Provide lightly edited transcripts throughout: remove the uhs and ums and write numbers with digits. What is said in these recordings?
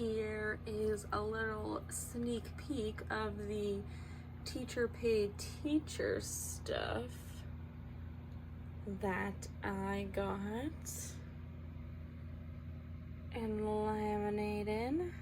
Here is a little sneak peek of the teacher pay teacher stuff that I got and laminated.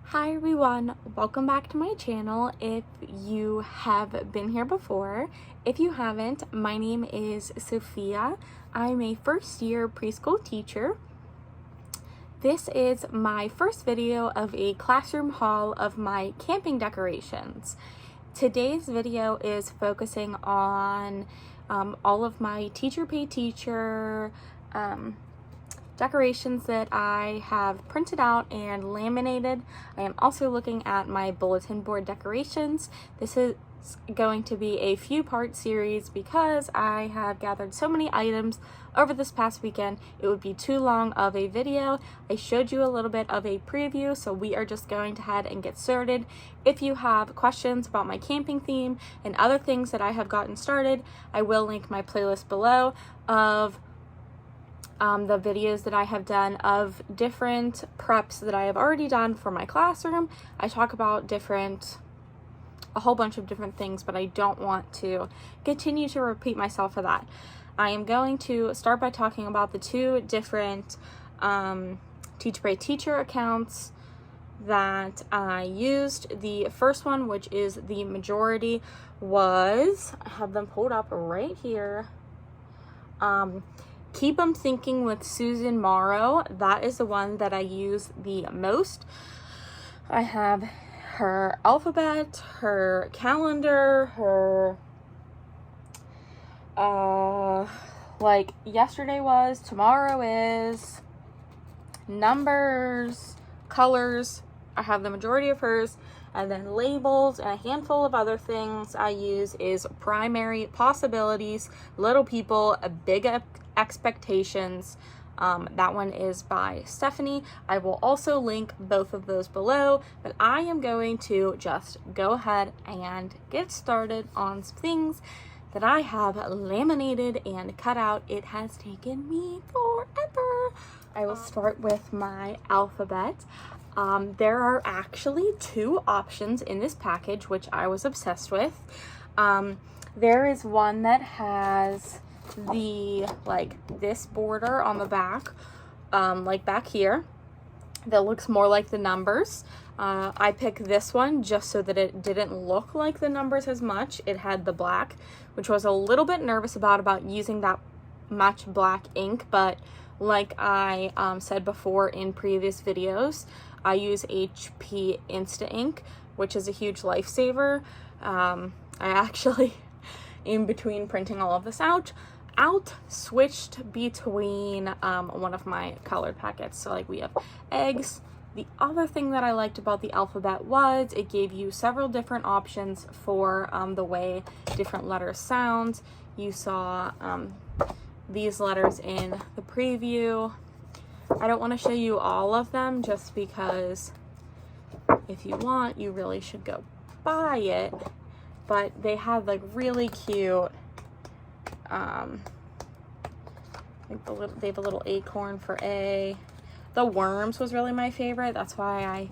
Hi everyone, welcome back to my channel if you have been here before. If you haven't, my name is Sophia. I'm a first year preschool teacher. This is my first video of a classroom haul of my camping decorations. Today's video is focusing on all of my teacher pay teacher decorations that I have printed out and laminated. I am also looking at my bulletin board decorations. This is going to be a few part series because I have gathered so many items over this past weekend. It would be too long of a video. I showed you a little bit of a preview, so we are just going to head and get started. If you have questions about my camping theme and other things that I have gotten started, I will link my playlist below of the videos that I have done of different preps that I have already done for my classroom. I talk about a whole bunch of different things, but I don't want to continue to repeat myself for that. I am going to start by talking about the two different teacher by teacher accounts that I used. The first one, which is the majority, was, I have them pulled up right here, Keep 'em Thinking with Susan Morrow. That is the one that I use the most. I have her alphabet, her calendar, her like yesterday was, tomorrow is, numbers, colors. I have the majority of hers, and then labels and a handful of other things I use is primary, possibilities, little people, big expectations. That one is by Stephanie. I will also link both of those below, but I am going to just go ahead and get started on some things that I have laminated and cut out. It has taken me forever. I will start with my alphabet. There are actually two options in this package, which I was obsessed with. There is one that has the this border on the back, like back here, that looks more like the numbers. I picked this one just so that it didn't look like the numbers as much. It had the black, which I was a little bit nervous about using that much black ink, but like I said before in previous videos, I use HP Insta Ink, which is a huge lifesaver. I actually, in between printing all of this out, switched between one of my colored packets. So like we have eggs. The other thing that I liked about the alphabet was it gave you several different options for the way different letters sound. You saw these letters in the preview. I don't want to show you all of them just because if you want, you really should go buy it. But they had like really cute, they have a little acorn for A. The worms was really my favorite. That's why I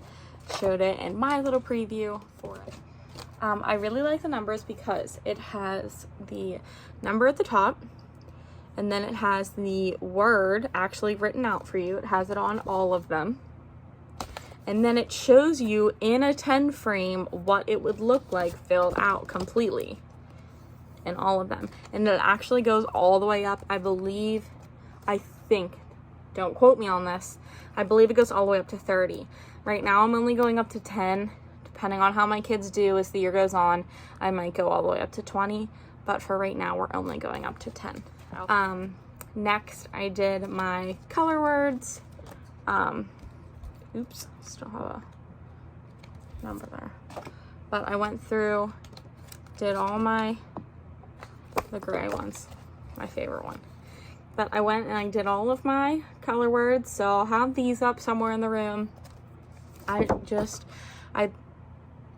showed it in my little preview for it. I really like the numbers because it has the number at the top, and then it has the word actually written out for you. It has it on all of them. And then it shows you in a 10 frame what it would look like filled out completely in all of them. And it actually goes all the way up, I think, don't quote me on this, I believe it goes all the way up to 30. Right now I'm only going up to 10. Depending on how my kids do as the year goes on, I might go all the way up to 20. but for right now, we're only going up to 10. Next, I did my color words. Oops, still have a number there. But I went through, did all the gray ones, my favorite one. But I went and I did all of my color words, so I'll have these up somewhere in the room.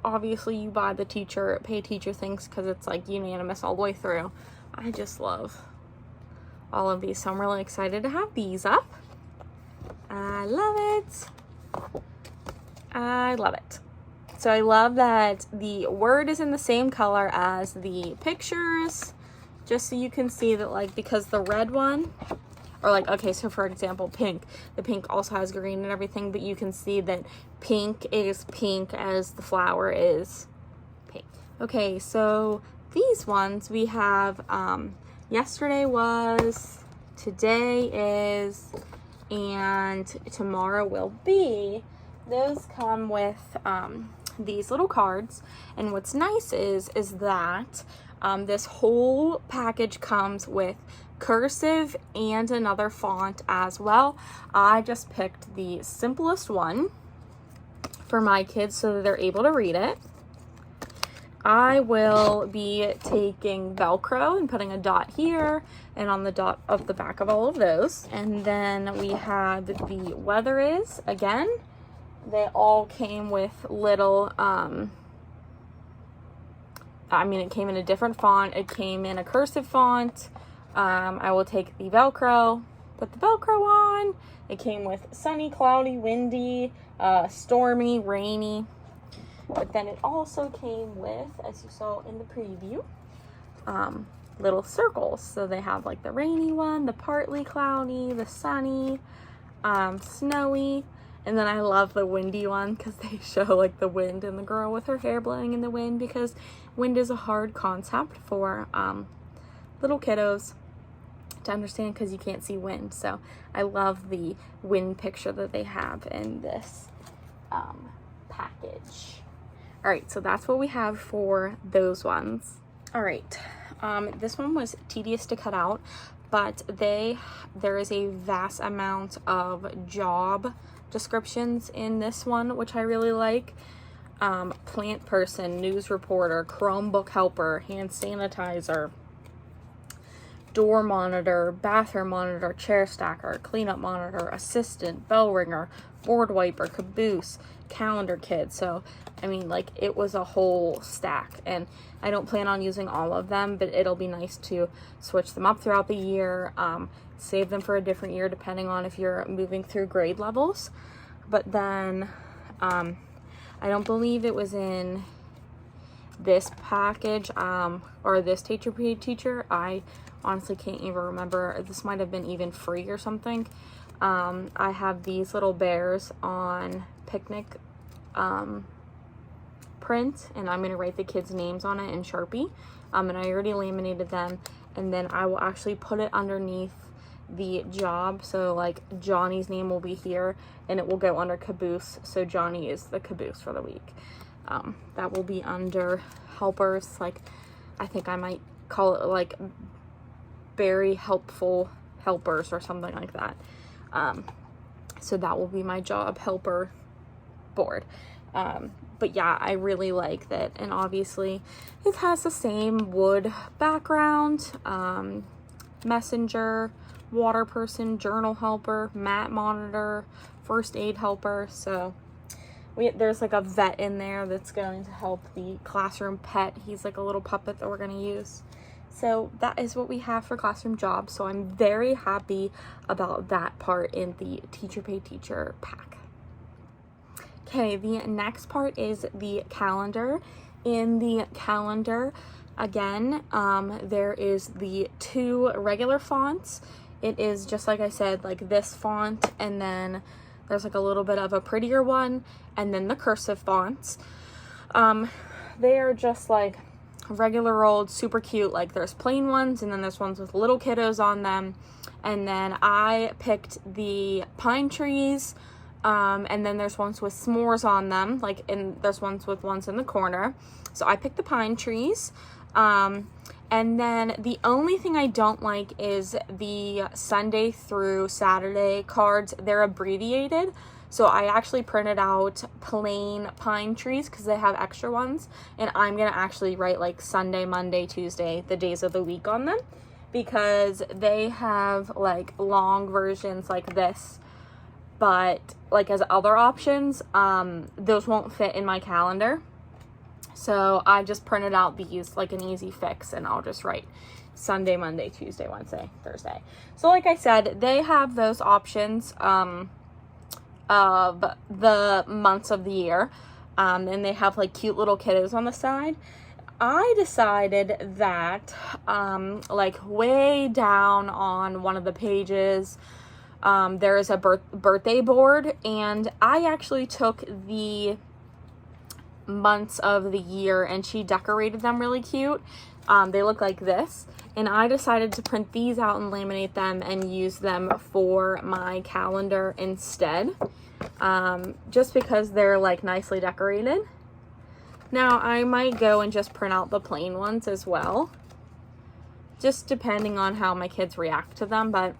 Obviously you buy the pay teacher things because it's like unanimous all the way through. I just love all of these, so I'm really excited to have these up. I love it. I love it. So I love that the word is in the same color as the pictures, just so you can see that, like, because the red one, or like, okay, so for example, pink, the pink also has green and everything, but you can see that pink is pink as the flower is pink. Okay, so these ones we have, yesterday was, today is, and tomorrow will be. Those come with these little cards, and what's nice is that this whole package comes with cursive and another font as well. I just picked the simplest one for my kids so that they're able to read it. I will be taking Velcro and putting a dot here and on the dot of the back of all of those. And then we have the weather is, again, they all came with little, it came in a different font. It came in a cursive font. I will take the Velcro, put the Velcro on. It came with sunny, cloudy, windy, stormy, rainy. But then it also came with, as you saw in the preview, little circles. So they have like the rainy one, the partly cloudy, the sunny, snowy, and then I love the windy one because they show like the wind and the girl with her hair blowing in the wind, because wind is a hard concept for little kiddos to understand because you can't see wind. So I love the wind picture that they have in this package. All right, so that's what we have for those ones. All right, this one was tedious to cut out, but there is a vast amount of job descriptions in this one, which I really like. Plant person, news reporter, Chromebook helper, hand sanitizer, door monitor, bathroom monitor, chair stacker, cleanup monitor, assistant, bell ringer, board wiper, caboose, calendar kid. So I mean, like, it was a whole stack, and I don't plan on using all of them, but it'll be nice to switch them up throughout the year, save them for a different year depending on if you're moving through grade levels. But then I don't believe it was in this package or this TpT teacher. I honestly can't even remember. This might have been even free or something. I have these little bears on picnic print, and I'm going to write the kids' names on it in Sharpie, and I already laminated them, and then I will actually put it underneath the job, so like Johnny's name will be here and it will go under caboose, so Johnny is the caboose for the week. That will be under helpers, like I think I might call it like very helpful helpers or something like that. So that will be my job helper board. But yeah, I really like that, and obviously it has the same wood background, messenger, water person, journal helper, mat monitor, first aid helper. So there's like a vet in there that's going to help the classroom pet. He's like a little puppet that we're going to use. So that is what we have for classroom jobs. So I'm very happy about that part in the TpT teacher pack. Okay, the next part is the calendar. In the calendar, again, there is the 2 regular fonts. It is just like I said, like this font, and then there's like a little bit of a prettier one, and then the cursive fonts. They are just like regular old, super cute. Like there's plain ones, and then there's ones with little kiddos on them. And then I picked the pine trees. And then there's ones with s'mores on them, like, and there's ones with ones in the corner. So I picked the pine trees. And then the only thing I don't like is the Sunday through Saturday cards. They're abbreviated. So I actually printed out plain pine trees because they have extra ones. And I'm going to actually write like Sunday, Monday, Tuesday, the days of the week on them. Because they have like long versions like this. But like as other options, those won't fit in my calendar. So I just printed out these like an easy fix, and I'll just write Sunday, Monday, Tuesday, Wednesday, Thursday. So like I said, they have those options of the months of the year. And they have like cute little kiddos on the side. I decided that like way down on one of the pages, there is a birthday board, and I actually took the months of the year and she decorated them really cute. They look like this, and I decided to print these out and laminate them and use them for my calendar instead, just because they're like nicely decorated. Now I might go and just print out the plain ones as well, just depending on how my kids react to them, but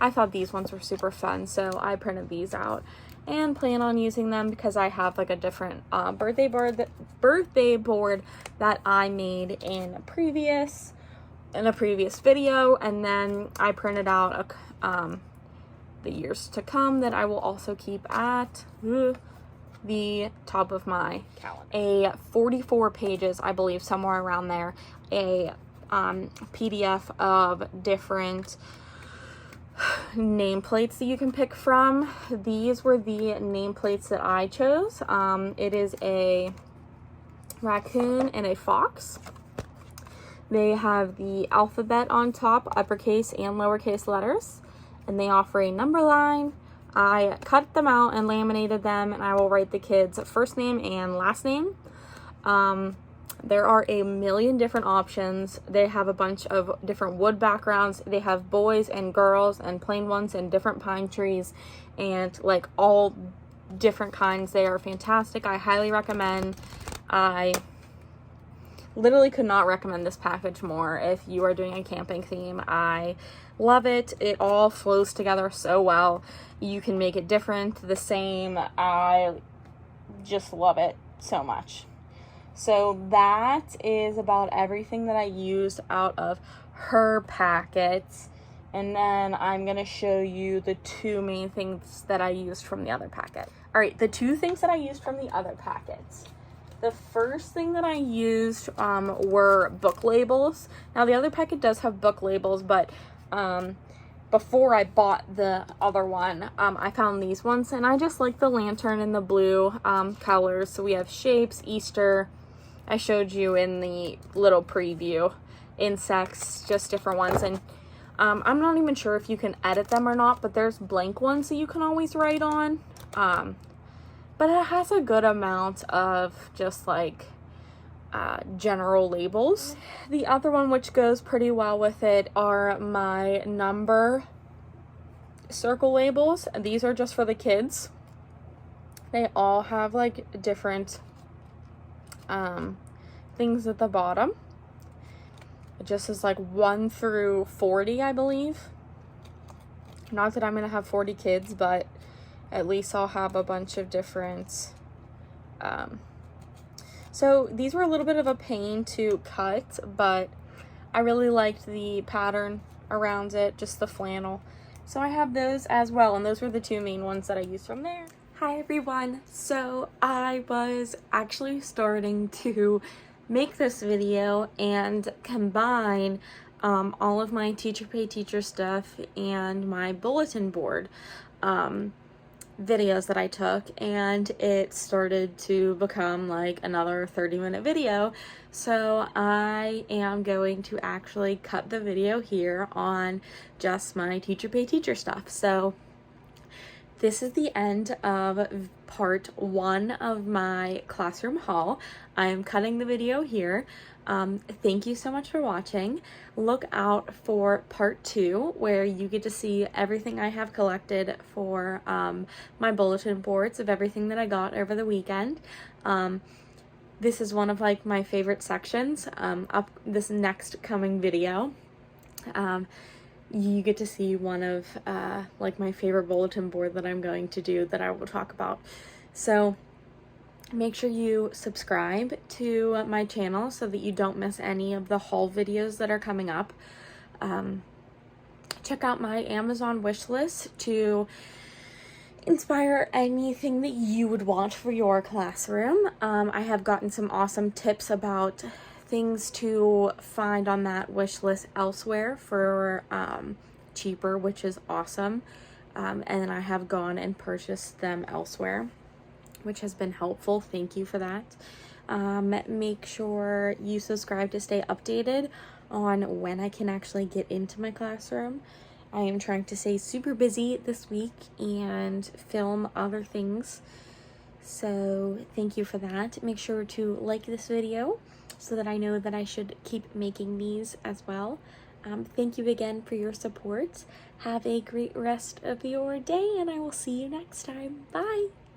I thought these ones were super fun, so I printed these out and plan on using them because I have like a different birthday board that I made in a previous video, and then I printed out the years to come that I will also keep at the top of my calendar. 44 pages, I believe, somewhere around there, a PDF of different nameplates that you can pick from. These were the nameplates that I chose. It is a raccoon and a fox. They have the alphabet on top, uppercase and lowercase letters, and they offer a number line. I cut them out and laminated them, and I will write the kids' first name and last name. There are a million different options. They have a bunch of different wood backgrounds. They have boys and girls and plain ones and different pine trees and like all different kinds. They are fantastic. I highly recommend. I literally could not recommend this package more if you are doing a camping theme. I love it. It all flows together so well. You can make it different, the same. I just love it so much. So that is about everything that I used out of her packets. And then I'm going to show you the two main things that I used from the other packet. All right, the two things that I used from the other packets. The first thing that I used were book labels. Now the other packet does have book labels, but before I bought the other one, I found these ones, and I just like the lantern and the blue colors. So we have shapes, Easter, I showed you in the little preview, insects, just different ones. And I'm not even sure if you can edit them or not, but there's blank ones that you can always write on. But it has a good amount of just like general labels. The other one, which goes pretty well with it, are my number circle labels. These are just for the kids. They all have like different things at the bottom. It just is like 1 through 40, I believe. Not that I'm gonna have 40 kids, but at least I'll have a bunch of different so these were a little bit of a pain to cut, but I really liked the pattern around it, just the flannel. So I have those as well, and those were the two main ones that I used from there. Hi everyone. So I was actually starting to make this video and combine all of my Teacher Pay Teacher stuff and my bulletin board videos that I took, and it started to become like another 30-minute video. So I am going to actually cut the video here on just my Teacher Pay Teacher stuff. So this is the end of part 1 of my classroom haul. I am cutting the video here. Thank you so much for watching. Look out for part 2, where you get to see everything I have collected for my bulletin boards of everything that I got over the weekend. this is one of like my favorite sections. Up this next coming video, you get to see one of like my favorite bulletin board that I'm going to do that I will talk about. So make sure you subscribe to my channel so that you don't miss any of the haul videos that are coming up. Check out my Amazon wish list to inspire anything that you would want for your classroom. I have gotten some awesome tips about things to find on that wish list elsewhere for cheaper, which is awesome. And then I have gone and purchased them elsewhere, which has been helpful. Thank you for that. Make sure you subscribe to stay updated on when I can actually get into my classroom. I am trying to stay super busy this week and film other things. So thank you for that. Make sure to like this video so that I know that I should keep making these as well. Thank you again for your support. Have a great rest of your day, and I will see you next time. Bye!